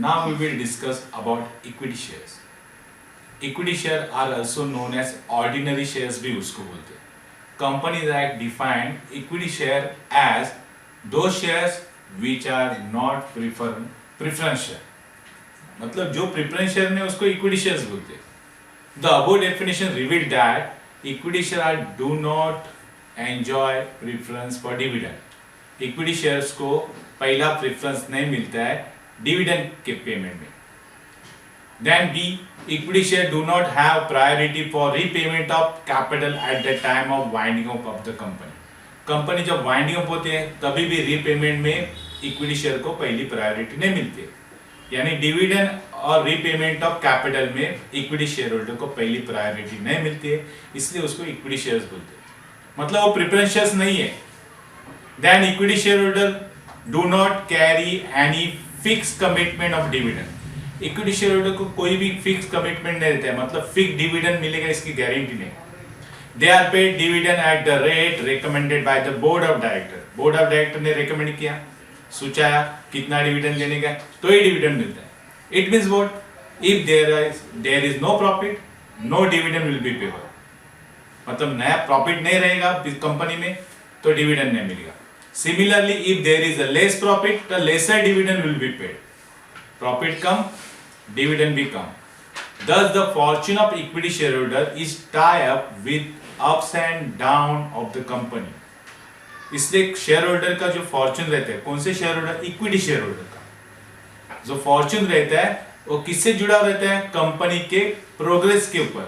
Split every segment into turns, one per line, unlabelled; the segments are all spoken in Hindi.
Now we will discuss about equity shares. Equity shares are also known as ordinary shares भी उसको बोलते हैं. Companies Act define equity share as those shares which are not preference share. मतलब जो preference share ने उसको equity shares बोलते हैं. The above definition revealed that equity shares do not enjoy preference for dividend. Equity shares को पहला preference नहीं मिलता है dividend के payment में. Then B, equity shares do not have priority for repayment of capital at the time of winding up of the company. Company जब वाइंडिंग अप होती है तभी भी रीपेमेंट में इक्विटी शेयर को पहली प्रायोरिटी नहीं मिलती है. यानी डिविडेंड और रीपेमेंट ऑफ कैपिटल में इक्विटी शेयर होल्डर को पहली प्रायोरिटी नहीं मिलती है, इसलिए उसको इक्विटी शेयर्स बोलते हैं. मतलब वो प्रेफरेंस शेयर्स नहीं है. Then equity share holder do not carry any fix commitment of dividend. Equity share holder को कोई भी फिक्स कमिटमेंट नहीं रहता है, मतलब फिक्स डिविडेंड मिलेगा इसकी गारंटी नहीं. They are paid dividend at the rate recommended by the board of director. Board of director ने रिकमेंड किया, सोचाया कितना डिविडेंड देने का तो ये डिविडेंड मिलता है. It means what, if there is no profit no dividend will be paid. मतलब नया प्रॉफिट नहीं रहेगा कंपनी में तो डिविडेंड नहीं मिलेगा. Similarly if there is a less profit the lesser dividend will be paid. Profit कम डिविडेंड भी कम. Thus the fortune of equity shareholder is tie up with ups and down of the company. इसलिए शेयर होल्डर का जो फॉर्चून रहता है, कौन से share holder, equity share holder का जो फॉर्चून रहता है वो किससे जुड़ा रहता है, कंपनी के प्रोग्रेस के ऊपर.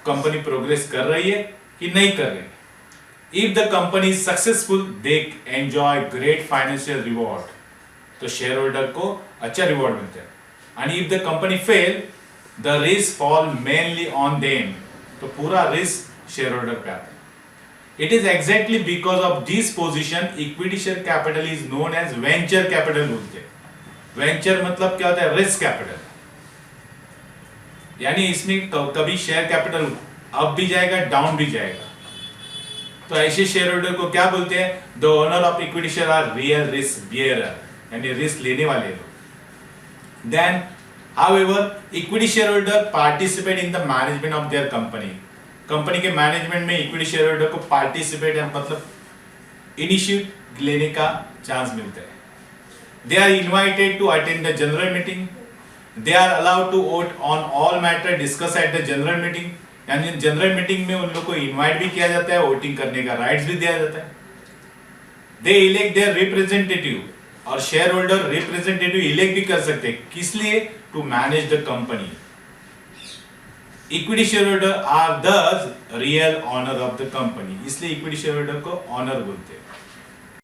कंपनी प्रोग्रेस कर रही है कि नहीं कर रही. If the company is successful they enjoy great financial reward. तो शेयर होल्डर को अच्छा रिवॉर्ड मिलता है. And if the company fail the risk fall mainly on them. तो पूरा रिस्क शेयर होल्डर पे आता है. It is exactly because of this position equity share capital is known as venture capital बोलते हैं. वेंचर मतलब क्या होता है, रिस्क कैपिटल. यानी इसमें कभी शेयर कैपिटल अप भी जाएगा डाउन भी जाएगा. तो ऐसे शेयर होल्डर को क्या बोलते हैं, the owner of equity share are real risk bearer, यानी रिस्क लेने वाले लोग. Then However, equity shareholder participate in the management of their company. कंपनी के मैनेजमेंट में इक्विटी शेयर होल्डर को पार्टिसिपेट मतलब इनिशिएट लेने का चांस मिलता है. They are invited to attend the general meeting. They are allowed to vote on all matter discuss at the general meeting. यानी जनरल मीटिंग में उन लोग को इनवाइट भी किया जाता है, वोटिंग करने का राइट्स भी दिया जाता है. They elect their representative. और शेयर होल्डर रिप्रेजेंटेटिव इलेक्ट भी कर सकते हैं, किस लिए, to manage the company. Equity share holder are thus real owner of the company. इसलिए इक्विटी शेयर होल्डर को ऑनर बोलते हैं.